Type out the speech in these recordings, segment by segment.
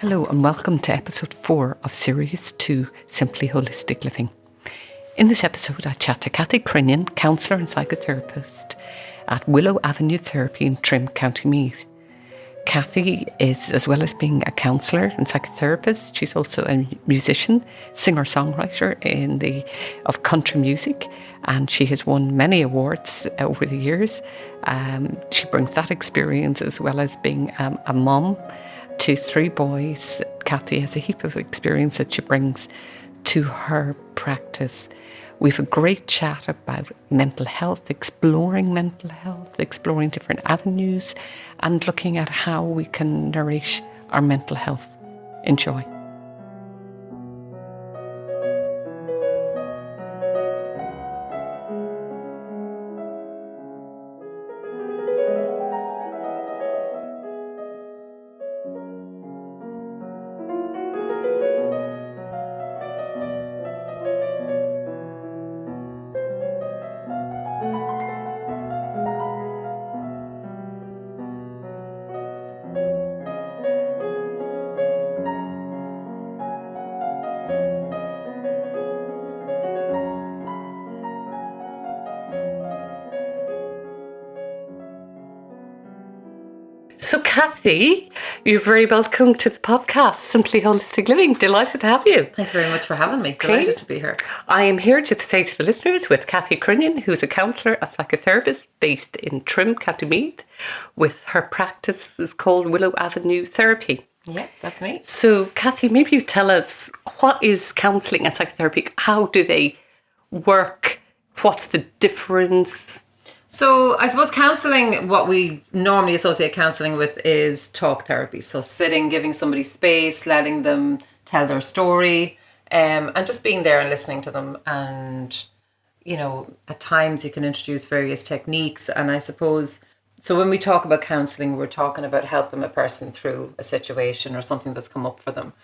Hello and welcome to episode 4 of series 2, Simply Holistic Living. In this episode I chat to Kathy Crinion, counsellor and psychotherapist at Willow Avenue Therapy in Trim, County Meath. Kathy is, as well as being a counsellor and psychotherapist, she's also a musician, singer-songwriter of country music, and she has won many awards over the years. She brings that experience as well as being a mum to 3 boys. Kathy has a heap of experience that she brings to her practice. We've a great chat about mental health, exploring different avenues, and looking at how we can nourish our mental health. Enjoy. So Kathy, you're very welcome to the podcast, Simply Holistic Living. Delighted to have you. Thank you very much for having me. Delighted to be here. I am here to say to the listeners with Kathy Crinion, who's a counsellor and psychotherapist based in Trim, County Meath, with her practice is called Willow Avenue Therapy. Yeah, that's me. So Kathy, maybe you tell us, what is counselling and psychotherapy? How do they work? What's the difference? So I suppose counselling, what we normally associate counselling with is talk therapy. So sitting, giving somebody space, letting them tell their story, and just being there and listening to them. And, you know, at times you can introduce various techniques. And I suppose, so when we talk about counselling, we're talking about helping a person through a situation or something that's come up for them.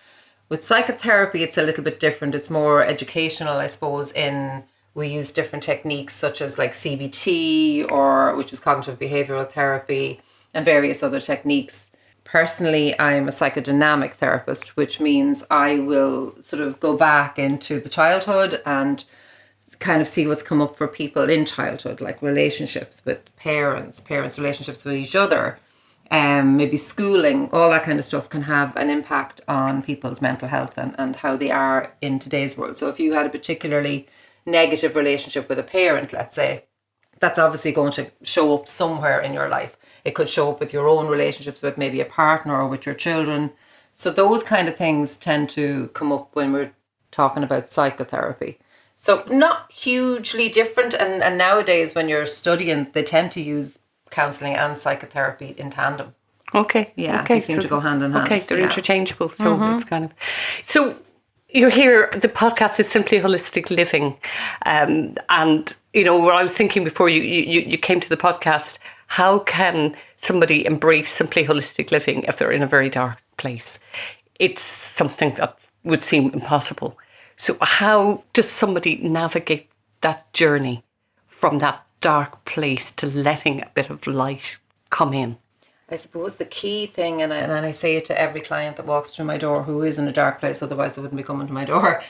With psychotherapy, it's a little bit different. It's more educational, I suppose, we use different techniques such as like CBT, which is cognitive behavioral therapy, and various other techniques. Personally, I'm a psychodynamic therapist, which means I will sort of go back into the childhood and kind of see what's come up for people in childhood, like relationships with parents relationships with each other, maybe schooling, all that kind of stuff can have an impact on people's mental health and how they are in today's world. So if you had a particularly negative relationship with a parent, let's say, that's obviously going to show up somewhere in your life. It could show up with your own relationships with maybe a partner or with your children. So those kind of things tend to come up when we're talking about psychotherapy. So not hugely different. And nowadays when you're studying, they tend to use counselling and psychotherapy in tandem. Okay. Yeah, okay. They seem to go hand in hand. Okay, they're interchangeable. So it's kind of... So you're here, the podcast is Simply Holistic Living. And, you know, what I was thinking before you came to the podcast, how can somebody embrace Simply Holistic Living if they're in a very dark place? It's something that would seem impossible. So how does somebody navigate that journey from that dark place to letting a bit of light come in? I suppose the key thing, and I say it to every client that walks through my door who is in a dark place, otherwise they wouldn't be coming to my door,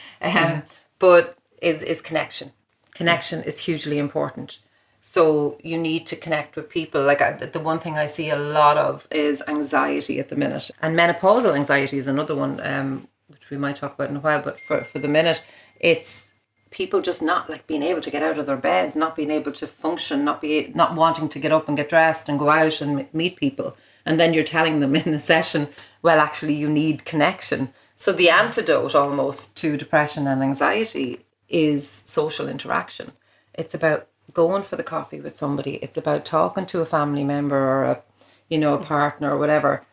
but is connection. Connection is hugely important. So you need to connect with people. Like the one thing I see a lot of is anxiety at the minute. And menopausal anxiety is another one, which we might talk about in a while, but for the minute, it's people just not like being able to get out of their beds, not being able to function, not wanting to get up and get dressed and go out and meet people. And then you're telling them in the session, well, actually you need connection. So the antidote almost to depression and anxiety is social interaction. It's about going for the coffee with somebody. It's about talking to a family member or a partner or whatever,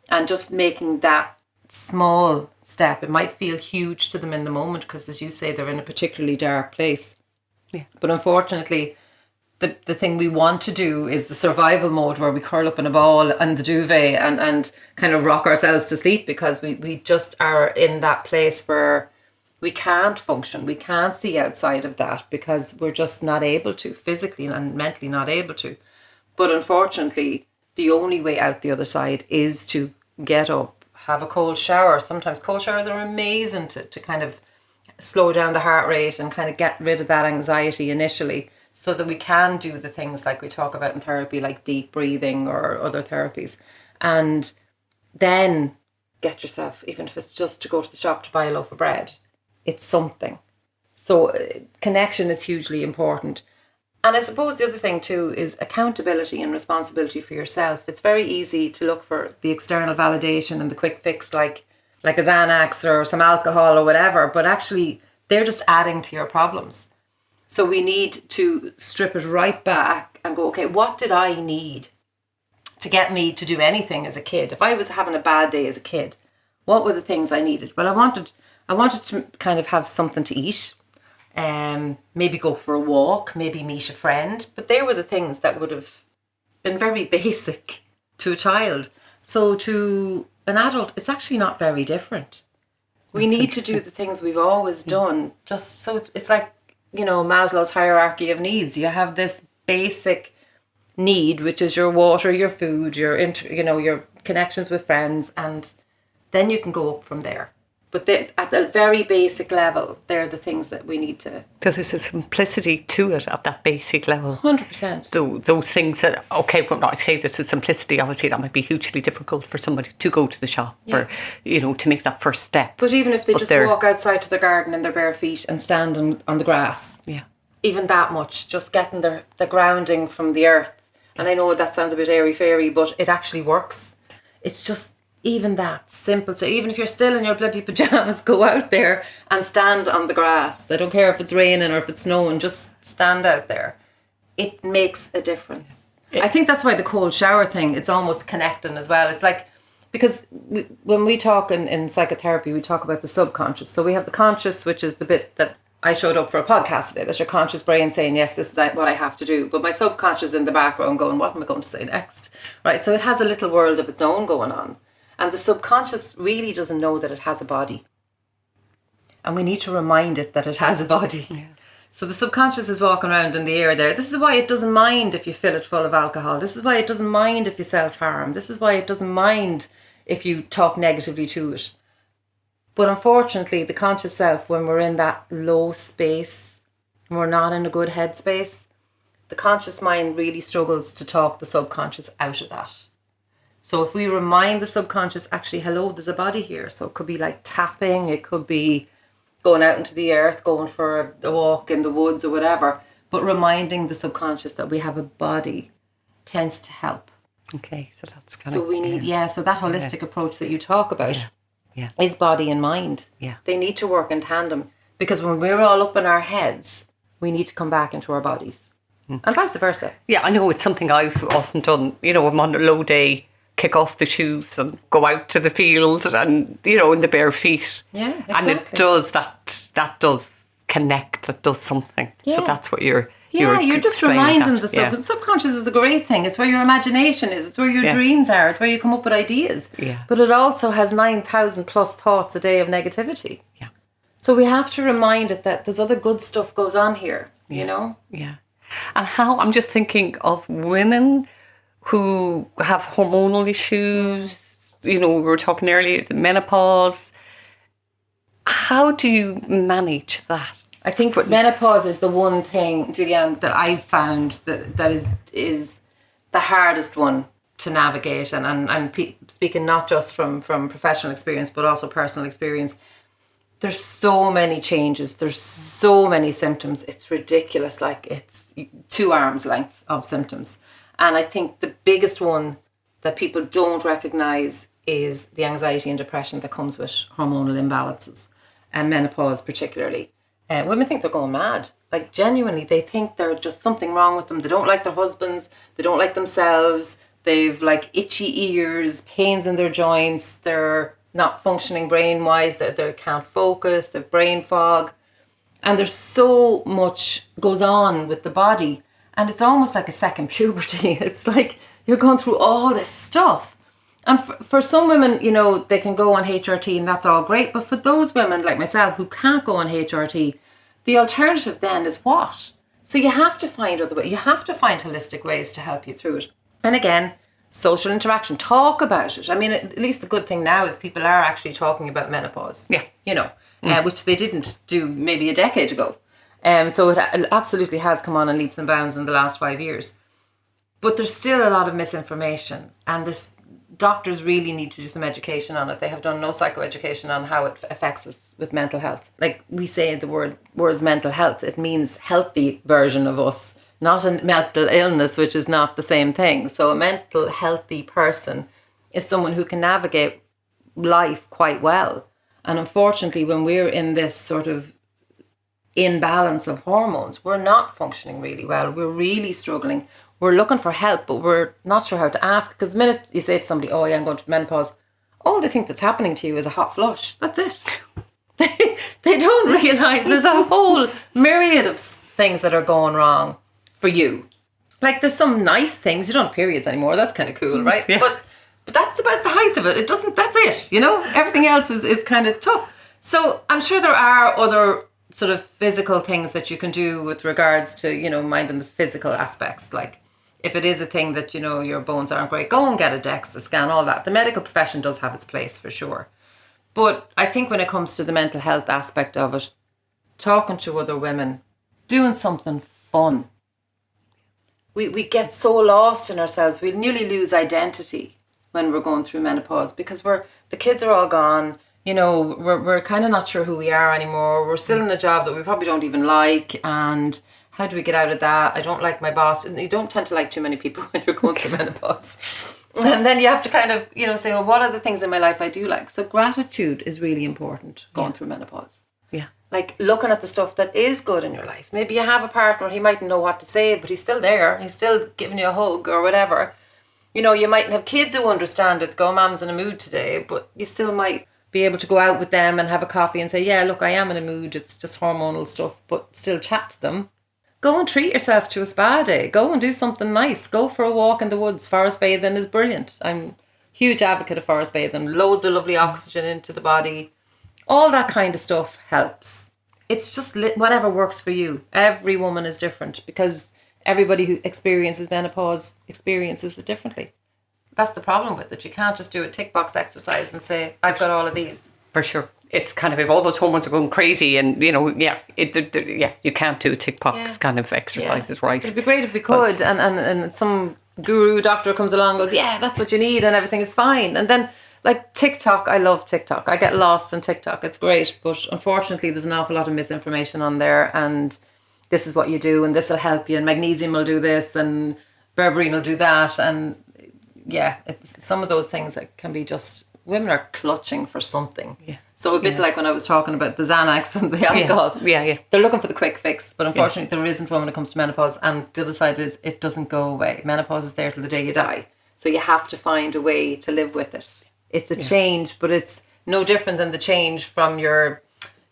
and just making that small step. It might feel huge to them in the moment because, as you say, they're in a particularly dark place. Yeah. But unfortunately, the thing we want to do is the survival mode where we curl up in a ball and the duvet and kind of rock ourselves to sleep, because we just are in that place where we can't function. We can't see outside of that because we're just not able to, physically and mentally not able to. But unfortunately, the only way out the other side is to get up, have a cold shower. Sometimes cold showers are amazing to kind of slow down the heart rate and kind of get rid of that anxiety initially, so that we can do the things like we talk about in therapy, like deep breathing or other therapies. And then get yourself, even if it's just to go to the shop to buy a loaf of bread, it's something. So connection is hugely important. And I suppose the other thing too is accountability and responsibility for yourself. It's very easy to look for the external validation and the quick fix, like a Xanax or some alcohol or whatever, but actually they're just adding to your problems. So we need to strip it right back and go, okay, what did I need to get me to do anything as a kid? If I was having a bad day as a kid, what were the things I needed? Well, I wanted to kind of have something to eat, maybe go for a walk, maybe meet a friend. But they were the things that would have been very basic to a child. So to an adult, it's actually not very different. We need to do the things we've always done, just so it's like, Maslow's hierarchy of needs. You have this basic need, which is your water, your food, your connections with friends, and then you can go up from there. But at the very basic level, they're the things that we need to... Because there's a simplicity to it at that basic level. 100%. Those things that, okay, well, like I say, there's a simplicity. Obviously, that might be hugely difficult for somebody to go to the shop or, to make that first step. But even if they just walk outside to the garden in their bare feet and stand on the grass, even that much, just getting the grounding from the earth. And I know that sounds a bit airy-fairy, but it actually works. It's just... even that simple. So even if you're still in your bloody pajamas, go out there and stand on the grass. I don't care if it's raining or if it's snowing, just stand out there. It makes a difference. I think that's why the cold shower thing, it's almost connecting as well. It's like, because when we talk in psychotherapy, we talk about the subconscious. So we have the conscious, which is the bit that I showed up for a podcast today. That's your conscious brain saying, yes, this is what I have to do. But my subconscious in the background going, what am I going to say next? Right. So it has a little world of its own going on. And the subconscious really doesn't know that it has a body. And we need to remind it that it has a body. Yeah. So the subconscious is walking around in the air there. This is why it doesn't mind if you fill it full of alcohol. This is why it doesn't mind if you self-harm. This is why it doesn't mind if you talk negatively to it. But unfortunately, the conscious self, when we're in that low space, and we're not in a good headspace, the conscious mind really struggles to talk the subconscious out of that. So if we remind the subconscious, actually, hello, there's a body here. So it could be like tapping, it could be going out into the earth, going for a walk in the woods or whatever. But reminding the subconscious that we have a body tends to help. Okay, so that's kind of... So we need, so that holistic approach that you talk about is body and mind. Yeah. They need to work in tandem. Because when we're all up in our heads, we need to come back into our bodies. And vice versa. Yeah, I know it's something I've often done. I'm on a low day, kick off the shoes and go out to the field and, in the bare feet. Yeah, exactly. And it does, that does connect, that does something. Yeah. So that's what you're just reminding the subconscious is a great thing. It's where your imagination is. It's where your dreams are. It's where you come up with ideas. Yeah. But it also has 9,000 plus thoughts a day of negativity. Yeah. So we have to remind it that there's other good stuff goes on here, Yeah. And how, I'm just thinking of women who have hormonal issues, we were talking earlier, the menopause. How do you manage that? I think menopause is the one thing, Julianne, that I've found that is the hardest one to navigate. And I'm speaking not just from professional experience, but also personal experience. There's so many changes. There's so many symptoms. It's ridiculous. Like it's 2 arms length of symptoms. And I think the biggest one that people don't recognise is the anxiety and depression that comes with hormonal imbalances, and menopause particularly. Women think they're going mad. Like genuinely, they think there's just something wrong with them. They don't like their husbands. They don't like themselves. They've like itchy ears, pains in their joints. They're not functioning brain-wise. They can't focus. They've brain fog. And there's so much goes on with the body. And it's almost like a second puberty. It's like you're going through all this stuff. And for some women, they can go on HRT and that's all great. But for those women like myself who can't go on HRT, the alternative then is what? So you have to find other ways. You have to find holistic ways to help you through it. And again, social interaction. Talk about it. I mean, at least the good thing now is people are actually talking about menopause. Yeah. You know, which they didn't do maybe a decade ago. So it absolutely has come on in leaps and bounds in the last 5 years. But there's still a lot of misinformation, and doctors really need to do some education on it. They have done no psychoeducation on how it affects us with mental health. Like we say the words mental health, it means healthy version of us, not a mental illness, which is not the same thing. So a mental healthy person is someone who can navigate life quite well. And unfortunately, when we're in this sort of imbalance of hormones, we're not functioning really well. We're really struggling. We're looking for help, but we're not sure how to ask. Because the minute you say to somebody, oh yeah, I'm going through menopause, all they think that's happening to you is a hot flush. That's it. They don't realise there's a whole myriad of things that are going wrong for you. Like there's some nice things. You don't have periods anymore. That's kind of cool, right? Yeah. But that's about the height of it. That's it. You know, everything else is kind of tough. So I'm sure there are other sort of physical things that you can do with regards to, you know, minding the physical aspects. Like if it is a thing that, you know, your bones aren't great, go and get a DEXA scan, all that. The medical profession does have its place for sure. But I think when it comes to the mental health aspect of it, talking to other women, doing something fun. We get so lost in ourselves. We nearly lose identity when we're going through menopause because the kids are all gone. You know, we're kind of not sure who we are anymore. We're still in a job that we probably don't even like. And how do we get out of that? I don't like my boss. And you don't tend to like too many people when you're going through menopause. And then you have to kind of, you know, say, well, what are the things in my life I do like? So gratitude is really important going through menopause. Yeah. Like looking at the stuff that is good in your life. Maybe you have a partner, he mightn't know what to say, but he's still there. He's still giving you a hug or whatever. You know, you mightn't have kids who understand it, go, Mom's in a mood today, but you still might be able to go out with them and have a coffee and say, yeah, look, I am in a mood. It's just hormonal stuff, but still chat to them. Go and treat yourself to a spa day. Go and do something nice. Go for a walk in the woods. Forest bathing is brilliant. I'm a huge advocate of forest bathing. Loads of lovely oxygen into the body. All that kind of stuff helps. It's just whatever works for you. Every woman is different because everybody who experiences menopause experiences it differently. That's the problem with it. You can't just do a tick box exercise and say, I've got all of these. For sure. It's kind of, if all those hormones are going crazy and, you know, you can't do a tick box kind of exercises, right? It'd be great if we could. And some guru doctor comes along and goes, yeah, that's what you need and everything is fine. And then, like TikTok, I love TikTok. I get lost in TikTok. It's great. But unfortunately, there's an awful lot of misinformation on there. And this is what you do and this will help you. And magnesium will do this and berberine will do that. And yeah, it's some of those things that can be just, women are clutching for something. Yeah. So a bit like when I was talking about the Xanax and the alcohol. Yeah. They're looking for the quick fix. But unfortunately, there isn't one when it comes to menopause. And the other side is it doesn't go away. Menopause is there till the day you die. So you have to find a way to live with it. It's a change, but it's no different than the change from your,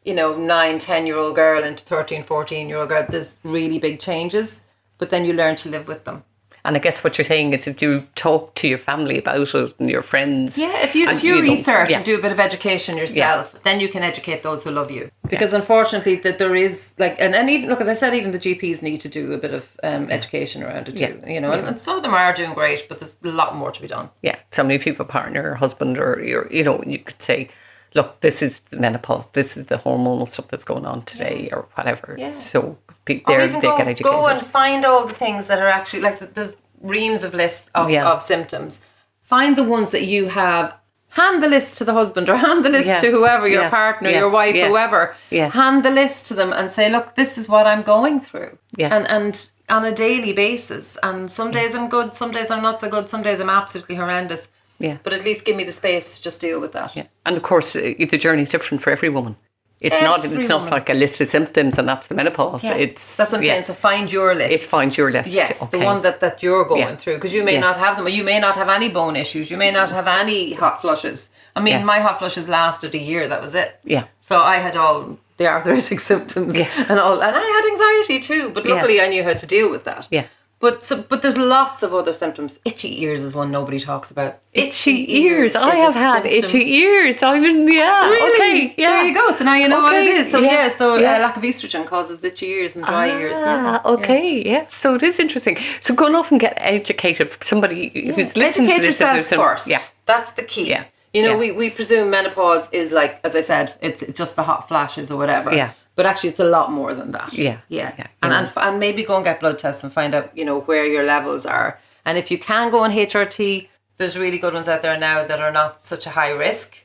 9, 10-year-old girl into 13, 14-year-old girl. There's really big changes, but then you learn to live with them. And I guess what you're saying is if you talk to your family about it and your friends. Yeah, if you research and do a bit of education yourself, then you can educate those who love you. Because unfortunately that there is and even, look, as I said, even the GPs need to do a bit of education around it too. And some of them are doing great, but there's a lot more to be done. Yeah. So many people, partner or husband or, you could say, look, this is the menopause, this is the hormonal stuff that's going on today or whatever. Yeah. So they get educated. Go and find all the things that are actually, like there's reams of lists of symptoms. Find the ones that you have. Hand the list to the husband or hand the list to whoever, your partner, your wife, whoever. Yeah. Hand the list to them and say, look, this is what I'm going through. Yeah. And on a daily basis. And some days I'm good, some days I'm not so good, some days I'm absolutely horrendous. Yeah. But at least give me the space to just deal with that. Yeah. And of course, the journey is different for every woman. It's not like a list of symptoms and that's the menopause. Yeah. That's what I'm saying. So find your list. Find your list. Yes, okay. The one that you're going through. Because you may not have them. Or you may not have any bone issues. You may not have any hot flushes. I mean, my hot flushes lasted a year. That was it. Yeah. So I had all the arthritic symptoms and all. And I had anxiety too. But luckily I knew how to deal with that. Yeah. But there's lots of other symptoms. Itchy ears is one nobody talks about. Itchy ears. I is have a had symptom. itchy ears. I mean, yeah. Really? Okay. Yeah. There you go. So now you know what it is. So yeah. lack of estrogen causes itchy ears and dry ears. Yeah. Okay. Yeah. So it is interesting. So go off and get educated for somebody who's listening to Educate this. yourself first. Yeah. That's the key. Yeah. You know, Yeah. we presume menopause is like, as I said, it's just the hot flashes or whatever. Yeah. But actually, it's a lot more than that. Yeah. Yeah. Yeah. And maybe go and get blood tests and find out, where your levels are. And if you can go on HRT, there's really good ones out there now that are not such a high risk,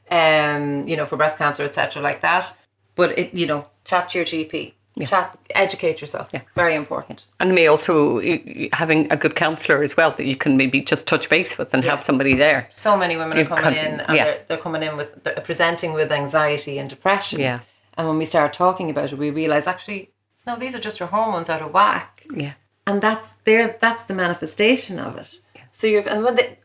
for breast cancer, etc., like that. But chat to your GP. Yeah. Educate yourself. Yeah. Very important. And may also having a good counsellor as well that you can maybe just touch base with and have somebody there. So many women are coming in and they're coming in they're presenting with anxiety and depression. Yeah. And when we start talking about it, we realise actually, no, these are just your hormones out of whack. Yeah. And that's the manifestation of it. Yeah. So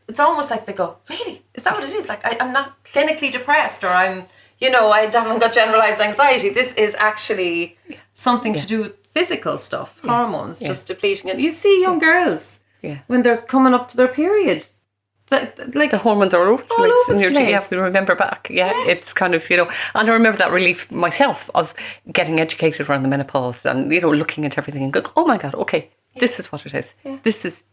it's almost like they go, really? Is that what it is? Like I'm not clinically depressed, or I haven't got generalised anxiety. This is actually something to do with physical stuff, hormones just depleting. And you see young girls when they're coming up to their period. The hormones are all over the place. And you have to remember back. Yeah, it's kind of, and I remember that relief myself of getting educated around the menopause and, looking at everything and going, oh my God, okay, this is what it is. Yeah. This is,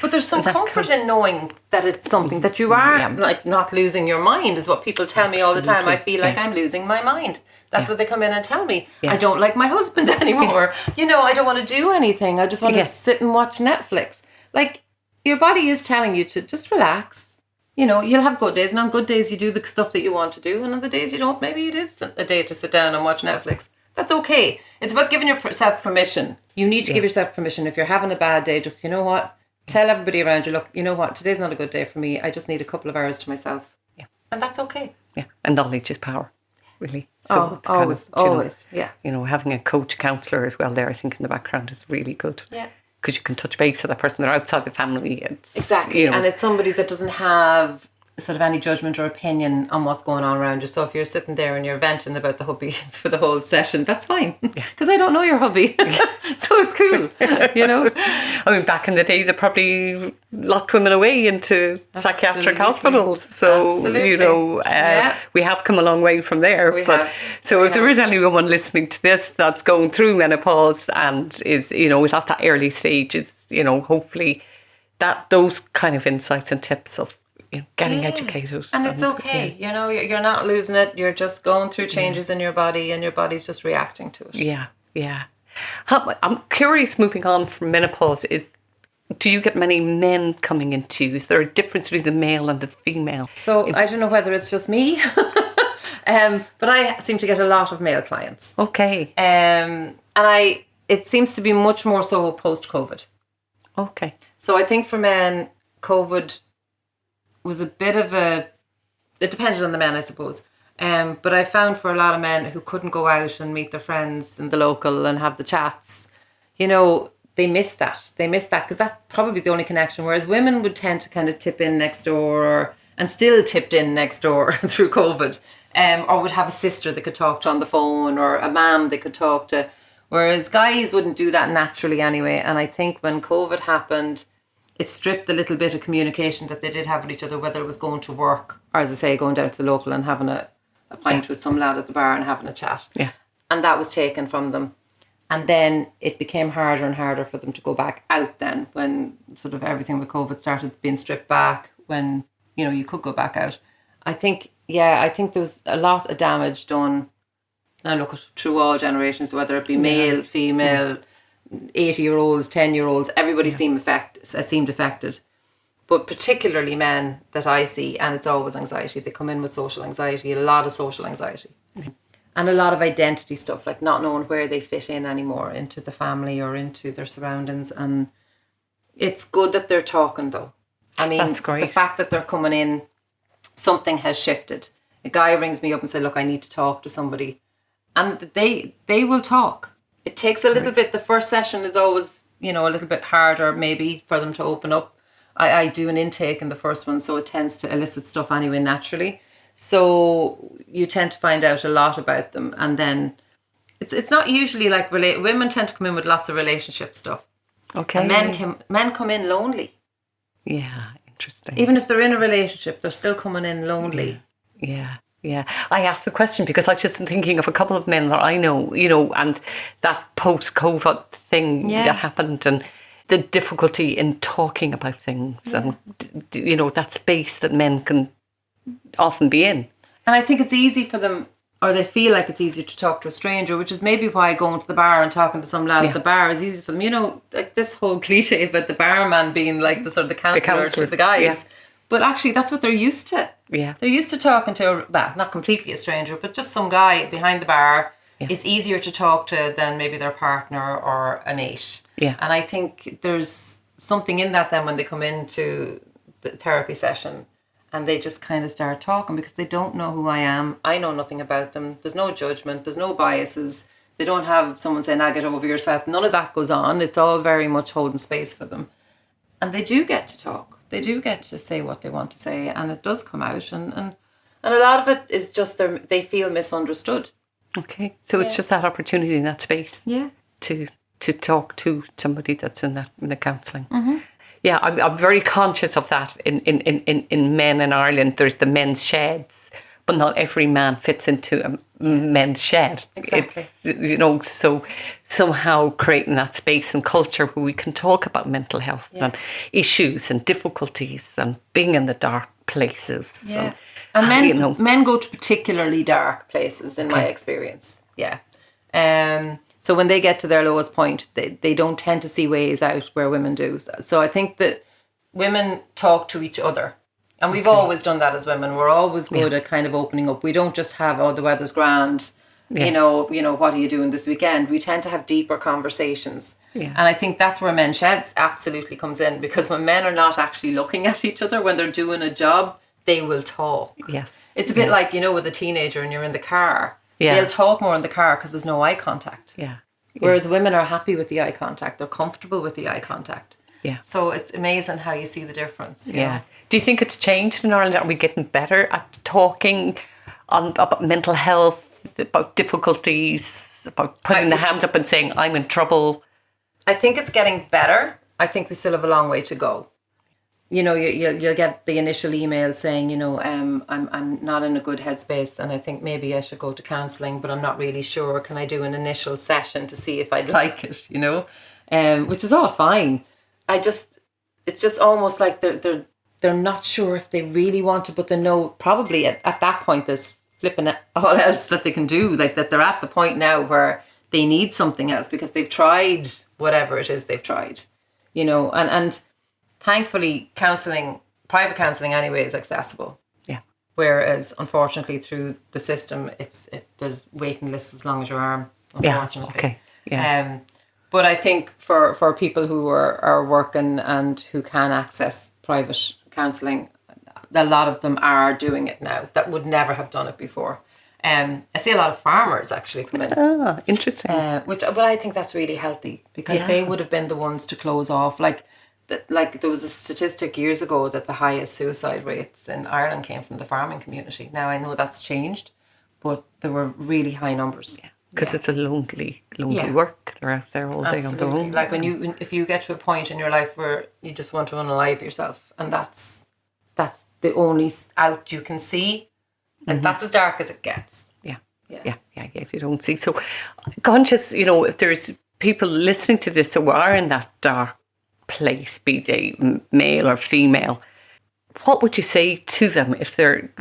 But there's some comfort in knowing that it's something that you are, like, not losing your mind is what people tell me all the time. I feel like I'm losing my mind. That's what they come in and tell me. Yeah. I don't like my husband anymore. I don't want to do anything. I just want to sit and watch Netflix. Like, your body is telling you to just relax. You'll have good days, and on good days you do the stuff that you want to do, and on the days you don't, maybe it is a day to sit down and watch Netflix. That's okay. It's about giving yourself permission. You need to give yourself permission. If you're having a bad day, just, tell everybody around you, look, today's not a good day for me. I just need a couple of hours to myself. Yeah. And that's okay. Yeah. And knowledge is power, really. So it's always. Yeah. Having a coach, counsellor as well there, I think in the background is really good. Yeah. Because you can touch base with that person. They're outside the family. Exactly. And it's somebody that doesn't have sort of any judgment or opinion on what's going on around you. So if you're sitting there and you're venting about the hubby for the whole session, that's fine. Because I don't know your hubby. So it's cool. I mean, back in the day, they probably locked women away into psychiatric hospitals. So, we have come a long way from there. If there is anyone listening to this that's going through menopause and is at that early stage, hopefully that those kind of insights and tips of getting educated. And it's okay. You're not losing it. You're just going through changes in your body, and your body's just reacting to it. Yeah, yeah. I'm curious, moving on from menopause, do you get many men coming into you? Is there a difference between the male and the female? So I don't know whether it's just me, but I seem to get a lot of male clients. Okay. It seems to be much more so post-COVID. Okay. So I think for men, COVID was a bit of it depended on the men, I suppose. But I found for a lot of men who couldn't go out and meet their friends in the local and have the chats, they miss that. They miss that because that's probably the only connection. Whereas women would tend to kind of tip in next door and still tipped in next door through COVID, or would have a sister they could talk to on the phone or a mum they could talk to. Whereas guys wouldn't do that naturally anyway. And I think when COVID happened, it stripped the little bit of communication that they did have with each other, whether it was going to work or, as I say, going down to the local and having a pint with some lad at the bar and having a chat. Yeah. And that was taken from them. And then it became harder and harder for them to go back out then when sort of everything with COVID started being stripped back, when, you could go back out. I think there was a lot of damage done. Now look at through all generations, whether it be male, female, 80-year-olds, 10-year-olds, everybody seemed affected. But particularly men that I see, and it's always anxiety. They come in with social anxiety, a lot of social anxiety. Mm-hmm. And a lot of identity stuff, like not knowing where they fit in anymore, into the family or into their surroundings. And it's good that they're talking, though. I mean, that's great. The fact that they're coming in, something has shifted. A guy rings me up and says, look, I need to talk to somebody. And they will talk. It takes a little bit. The first session is always, a little bit harder maybe for them to open up. I do an intake in the first one, so it tends to elicit stuff anyway naturally. So you tend to find out a lot about them. And then it's not usually like women tend to come in with lots of relationship stuff. Okay. And men come in lonely. Yeah, interesting. Even if they're in a relationship, they're still coming in lonely. Yeah. I asked the question because I just am thinking of a couple of men that I know, and that post-COVID thing that happened, and the difficulty in talking about things, and that space that men can often be in. And I think it's easy for them, or they feel like it's easier to talk to a stranger, which is maybe why going to the bar and talking to some lad at the bar is easy for them. Like this whole cliche about the barman being like the sort of the counsellor to the guys. Yeah. But actually, that's what they're used to. Yeah. They're used to talking to, not completely a stranger, but just some guy behind the bar is easier to talk to than maybe their partner or a mate. Yeah. And I think there's something in that then when they come into the therapy session and they just kind of start talking because they don't know who I am. I know nothing about them. There's no judgment. There's no biases. They don't have someone saying, get over yourself. None of that goes on. It's all very much holding space for them. And they do get to talk. They do get to say what they want to say, and it does come out. And a lot of it is just they feel misunderstood. Okay. So it's just that opportunity in that space. Yeah. To talk to somebody that's in the counselling. Mm-hmm. Yeah, I'm very conscious of that in men in Ireland. There's the men's sheds, but not every man fits into a men's shed. Exactly. It's, so somehow creating that space and culture where we can talk about mental health and issues and difficulties and being in the dark places. Yeah. And men go to particularly dark places in my experience. Yeah. So when they get to their lowest point, they don't tend to see ways out where women do. So I think that women talk to each other. And we've always done that as women. We're always good at kind of opening up. We don't just have, the weather's grand. Yeah. What are you doing this weekend? We tend to have deeper conversations. Yeah. And I think that's where men's sheds absolutely comes in. Because when men are not actually looking at each other, when they're doing a job, they will talk. Yes. It's a bit like, with a teenager and you're in the car. Yeah. They'll talk more in the car because there's no eye contact. Yeah. Whereas women are happy with the eye contact. They're comfortable with the eye contact. Yeah. So it's amazing how you see the difference. You know? Do you think it's changed in Ireland? Are we getting better at talking about mental health, about difficulties, about putting the hands up and saying, I'm in trouble? I think it's getting better. I think we still have a long way to go. You'll get the initial email saying, I'm not in a good headspace and I think maybe I should go to counselling, but I'm not really sure. Can I do an initial session to see if I'd like it, which is all fine. It's just almost like they're not sure if they really want to, but they know probably at that point there's flipping all else that they can do, like that they're at the point now where they need something else because they've tried whatever it is they've tried, and thankfully private counselling anyway is accessible. Yeah. Whereas unfortunately through the system there's waiting lists as long as your arm, unfortunately. Yeah. Okay. Yeah. But I think for people who are working and who can access private counselling, a lot of them are doing it now that would never have done it before. I see a lot of farmers actually come in. Oh, interesting. But I think that's really healthy because they would have been the ones to close off. Like there was a statistic years ago that the highest suicide rates in Ireland came from the farming community. Now I know that's changed, but there were really high numbers. Yeah. Because it's a lonely work. They're out there all day on their own. Like if you get to a point in your life where you just want to unalive yourself, and that's the only out you can see, like that's as dark as it gets. Yeah. You don't see. So conscious, if there's people listening to this who are in that dark place, be they male or female, what would you say to them if they're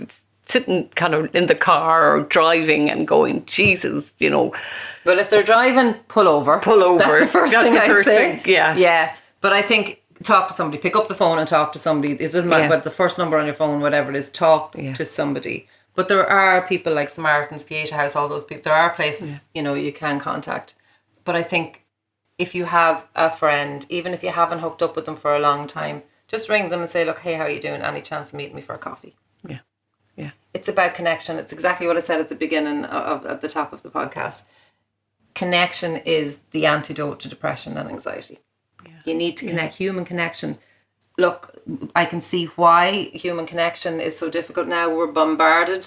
sitting kind of in the car or driving and going, Jesus, Well, if they're driving, pull over. That's the first thing I'd say. Yeah. But I think talk to somebody. Pick up the phone and talk to somebody. It doesn't matter what the first number on your phone, whatever it is, talk to somebody. But there are people like Samaritans, Pieta House, all those people. There are places, you can contact. But I think if you have a friend, even if you haven't hooked up with them for a long time, just ring them and say, look, hey, how are you doing? Any chance of meeting me for a coffee? Yeah. It's about connection. It's exactly what I said at the beginning of the top of the podcast. Connection is the antidote to depression and anxiety. Yeah. You need to connect. Human connection. Look, I can see why human connection is so difficult now. We're bombarded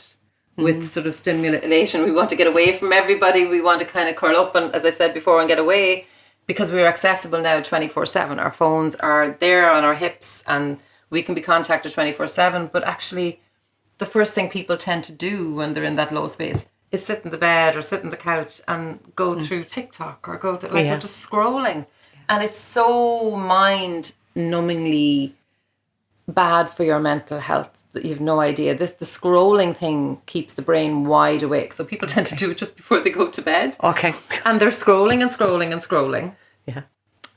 with sort of stimulation. We want to get away from everybody. We want to kind of curl up and, as I said before, and get away. because we're accessible now 24/7. Our phones are there on our hips and we can be contacted 24/7. But actually, the first thing people tend to do when they're in that low space is sit in the bed or sit on the couch and go through TikTok or go to, like, they're just scrolling. And it's so mind-numbingly bad for your mental health that you have no idea. The scrolling thing keeps the brain wide awake. So people tend to do it just before they go to bed. Okay. And they're scrolling and scrolling and scrolling. Yeah.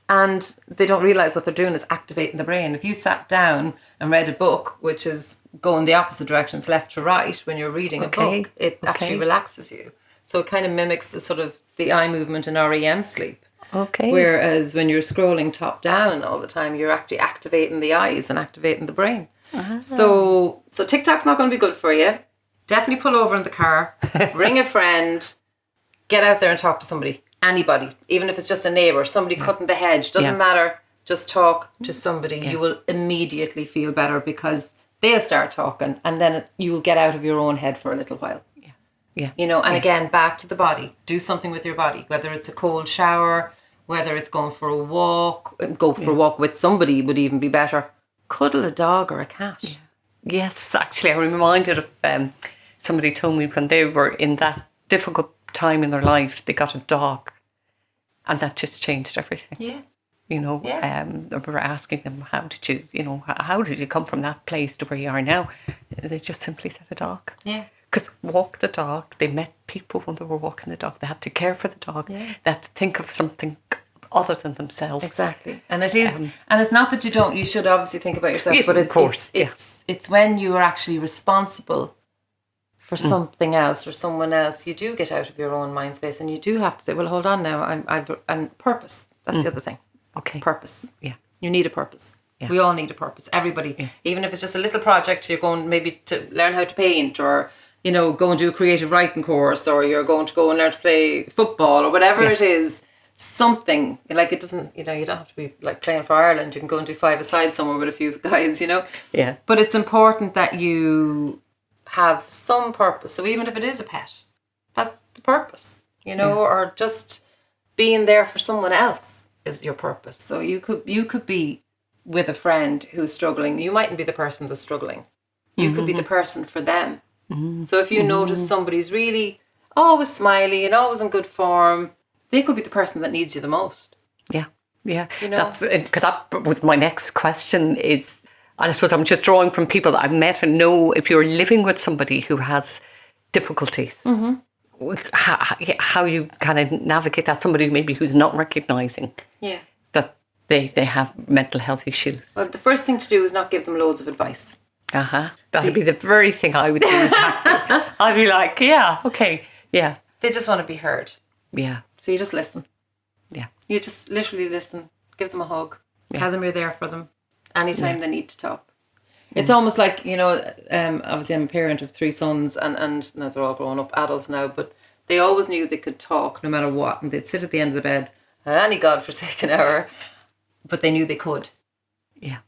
And they don't realise what they're doing is activating the brain. If you sat down and read a book, which is going the opposite directions, left to right, when you're reading a book, it actually relaxes you. So it kind of mimics the sort of the eye movement in REM sleep. Okay. Whereas when you're scrolling top down all the time, you're actually activating the eyes and activating the brain. So TikTok's not going to be good for you. Definitely pull over in the car, ring a friend, get out there and talk to somebody. Anybody, even if it's just a neighbour, somebody cutting the hedge, doesn't matter. Just talk to somebody. You will immediately feel better because they'll start talking, and then you will get out of your own head for a little while. Yeah. You know, and again, back to the body. Do something with your body, whether it's a cold shower, whether it's going for a walk. Go for a walk with somebody would even be better. Cuddle a dog or a cat. Yeah. Yes, actually, I'm reminded of somebody told me when they were in that difficult time in their life, they got a dog, and that just changed everything. Yeah. You know, we were asking them, how did you come from that place to where you are now? They just simply said a dog. Yeah. Because walk the dog, they met people when they were walking the dog. They had to care for the dog. Yeah. They had to think of something other than themselves. Exactly. And it is, and it's not that you should obviously think about yourself, but it's when you are actually responsible for something else or someone else, you do get out of your own mind space and you do have to say, well, hold on now, and purpose. That's the other thing. Okay. Purpose. Yeah. You need a purpose. Yeah. We all need a purpose. Everybody. Even if it's just a little project, you're going maybe to learn how to paint, or, you know, go and do a creative writing course, or you're going to go and learn to play football, or whatever it is, something. Like, it doesn't, you know, you don't have to be like playing for Ireland. You can go and do five-a-side somewhere with a few guys, you know. Yeah. But it's important that you have some purpose. So even if it is a pet, that's the purpose, you know, or just being there for someone else is your purpose. So you could be with a friend who's struggling. You mightn't be the person that's struggling. You could be the person for them. So if you notice somebody's really always smiley and always in good form, they could be the person that needs you the most. Yeah. Yeah. You know? That's because that was my next question is, and I suppose I'm just drawing from people that I've met and know, if you're living with somebody who has difficulties, how you kind of navigate that, somebody maybe who's not recognising that they have mental health issues. Well, the first thing to do is not give them loads of advice. That'd be the very thing I would do. I'd be like, yeah, okay, yeah. They just want to be heard. Yeah. So you just listen. Yeah. You just literally listen. Give them a hug. Tell them you're there for them anytime they need to talk. It's almost like, you know, obviously I'm a parent of 3 sons and now they're all grown up adults now, but they always knew they could talk no matter what, and they'd sit at the end of the bed any godforsaken hour, but they knew they could. Yeah.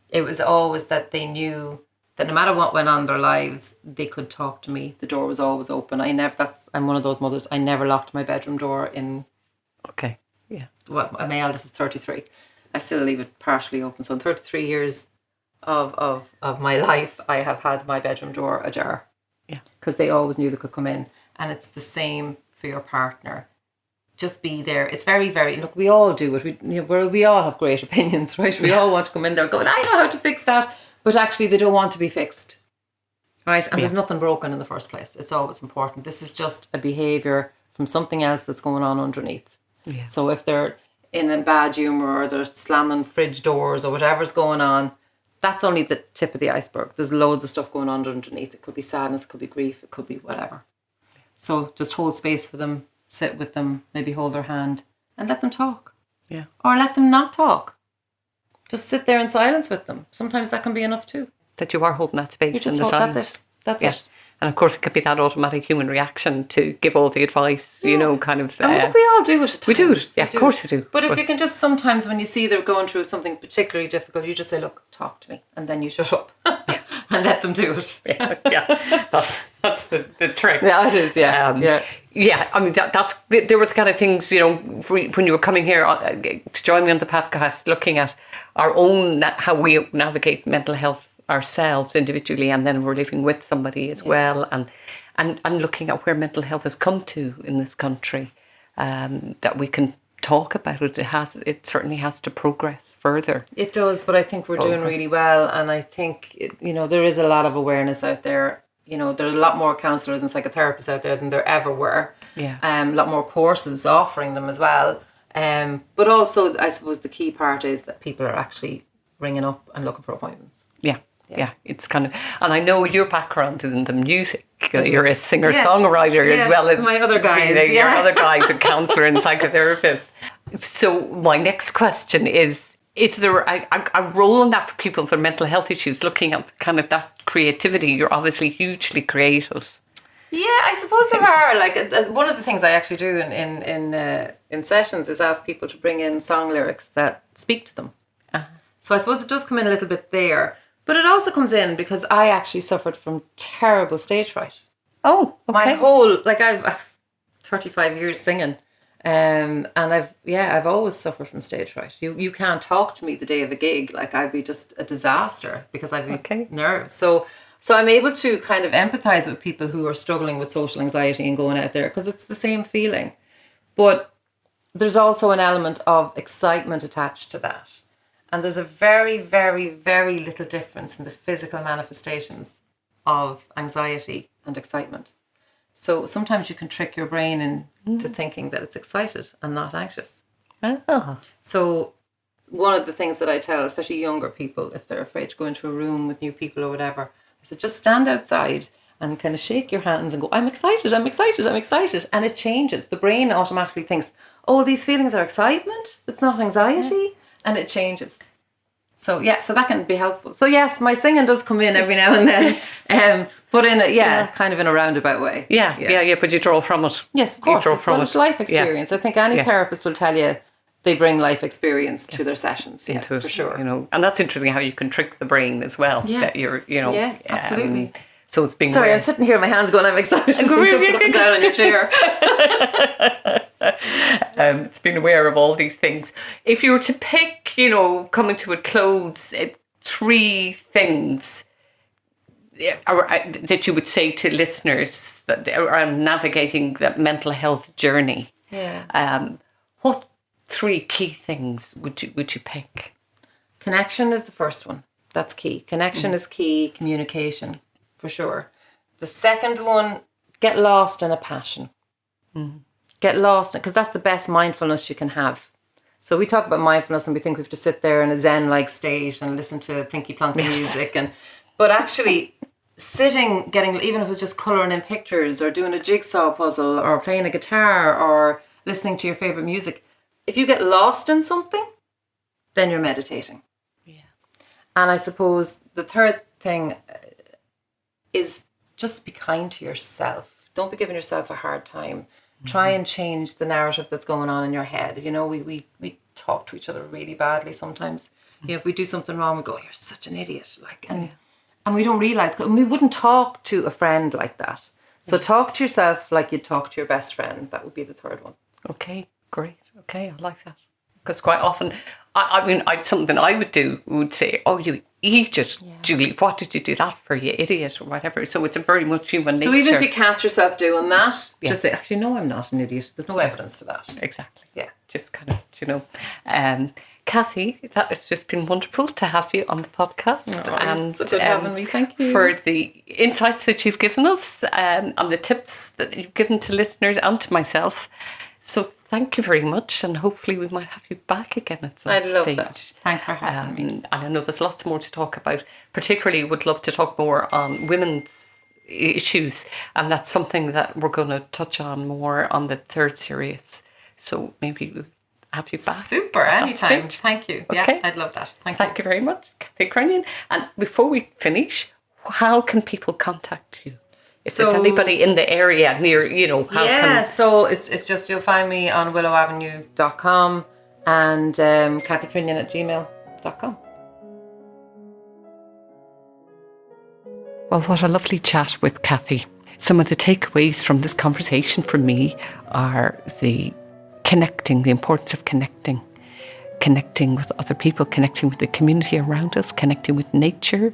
It was always that they knew that no matter what went on in their lives, they could talk to me. The door was always open. I'm one of those mothers. I never locked my bedroom door in. Okay. Yeah. My eldest is 33. I still leave it partially open. So in 33 years of my life, I have had my bedroom door ajar. Yeah. Because they always knew they could come in. And it's the same for your partner. Just be there. It's very, very, look, we all do it. We all have great opinions, right? We all want to come in there going, I know how to fix that. But actually they don't want to be fixed. Right? And there's nothing broken in the first place. It's always important. This is just a behaviour from something else that's going on underneath. Yeah. So if they're in a bad humour or they're slamming fridge doors or whatever's going on, that's only the tip of the iceberg. There's loads of stuff going on underneath. It could be sadness, it could be grief, it could be whatever. So just hold space for them, sit with them, maybe hold their hand and let them talk. Yeah. Or let them not talk. Just sit there in silence with them. Sometimes that can be enough too. That you are holding that space in the silence. That's it. And of course it could be that automatic human reaction to give all the advice, you know, kind of. And we all do it at times. We do it, yeah, of course we do. But if you can just sometimes when you see they're going through something particularly difficult, you just say, look, talk to me. And then you shut up and let them do it. Yeah. That's the trick. Yeah, it is, yeah. Yeah, I mean, there were the kind of things, when you were coming here to join me on the podcast, looking at our own, how we navigate mental health ourselves individually, and then we're living with somebody as well, and looking at where mental health has come to in this country, that we can talk about it. It certainly has to progress further. It does, but I think we're doing really well, and I think there is a lot of awareness out there. There are a lot more counsellors and psychotherapists out there than there ever were. Yeah. A lot more courses offering them as well. But also, I suppose the key part is that people are actually ringing up and looking for appointments. Yeah, it's kind of, and I know your background is in the music. You're a singer-songwriter as well as my other guys. Your other guys, a counsellor and psychotherapist. So my next question is there a role in that for people with their mental health issues, looking at kind of that creativity? You're obviously hugely creative. Yeah, I suppose there are. Like, one of the things I actually do in sessions is ask people to bring in song lyrics that speak to them. Uh-huh. So I suppose it does come in a little bit there. But it also comes in because I actually suffered from terrible stage fright. Oh, okay. My whole, I've 35 years singing. And I've always suffered from stage fright. You can't talk to me the day of a gig. I'd be just a disaster because I'd be nerves. So I'm able to kind of empathize with people who are struggling with social anxiety and going out there, because it's the same feeling. But there's also an element of excitement attached to that. And there's a very, very, very little difference in the physical manifestations of anxiety and excitement. So sometimes you can trick your brain into thinking that it's excited and not anxious. Oh. So one of the things that I tell, especially younger people, if they're afraid to go into a room with new people or whatever, I said, just stand outside and kind of shake your hands and go, I'm excited, I'm excited, I'm excited. And it changes. The brain automatically thinks, oh, these feelings are excitement. It's not anxiety. Yeah. And it changes. So so that can be helpful. So yes, my singing does come in every now and then, but in kind of in a roundabout way. Yeah, but you draw from it. Yes, of course. It's life experience. Yeah. I think any therapist will tell you they bring life experience to their sessions. Into it, for sure. And that's interesting how you can trick the brain as well. Yeah. That you're, Yeah, absolutely. So it's being Sorry, I'm sitting here with my hands going, I'm excited. I'm jumping up and down on your chair. It's being aware of all these things. If you were to pick, coming to a close, 3 things that you would say to listeners that are navigating that mental health journey, what 3 key things would you pick? Connection is the first one. That's key. Connection is key. Communication, for sure. The second one, get lost in a passion. Get lost, because that's the best mindfulness you can have. So we talk about mindfulness and we think we have to sit there in a Zen-like state and listen to plinky plonky music, but actually sitting, even if it's just colouring in pictures or doing a jigsaw puzzle or playing a guitar or listening to your favourite music, if you get lost in something, then you're meditating. Yeah. And I suppose the third thing is just be kind to yourself. Don't be giving yourself a hard time. Try and change the narrative that's going on in your head. We talk to each other really badly sometimes. If we do something wrong, we go, you're such an idiot. And we don't realise, we wouldn't talk to a friend like that. So talk to yourself like you'd talk to your best friend. That would be the third one. Okay, great. Okay, I like that. Because quite often, something I would say, oh, you idiot, Julie, what did you do that for, you idiot, or whatever. So it's a very much human nature. So even if you catch yourself doing that, just say, actually, no, I'm not an idiot. There's no evidence for that. Exactly. Yeah. Just kind of, Kathy, that has just been wonderful to have you on the podcast. Such a having me. Thank you. For the insights that you've given us and the tips that you've given to listeners and to myself. So thank you very much, and hopefully we might have you back again at some stage. I'd love that. Thanks for having me. And I know there's lots more to talk about. Particularly would love to talk more on women's issues, and that's something that we're going to touch on more on the 3rd series. So maybe we'll have you back. Super, anytime. Thank you. Okay. Yeah, I'd love that. Thank you very much, Kathy Crinion. And before we finish, how can people contact you? If there's anybody in the area near, so it's just, you'll find me on willowavenue.com and kathycrinion@gmail.com. Well, what a lovely chat with Kathy. Some of the takeaways from this conversation for me are the importance of connecting with other people, connecting with the community around us, connecting with nature.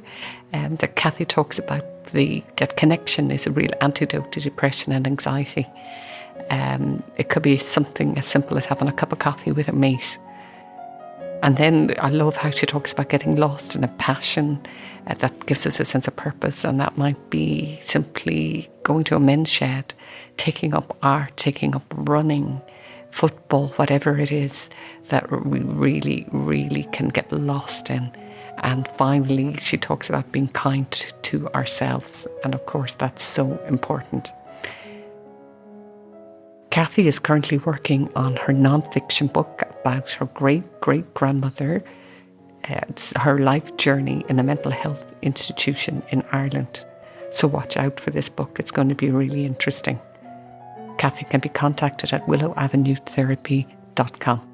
That Kathy talks about that connection is a real antidote to depression and anxiety. It could be something as simple as having a cup of coffee with a mate. And then I love how she talks about getting lost in a passion that gives us a sense of purpose, and that might be simply going to a men's shed, taking up art, taking up running, football, whatever it is that we really, really can get lost in. And finally, she talks about being kind to ourselves, and of course that's so important. Kathy is currently working on her non-fiction book about her great-great-grandmother, her life journey in a mental health institution in Ireland. So watch out for this book. It's going to be really interesting. Kathy can be contacted at willowavenuetherapy.com.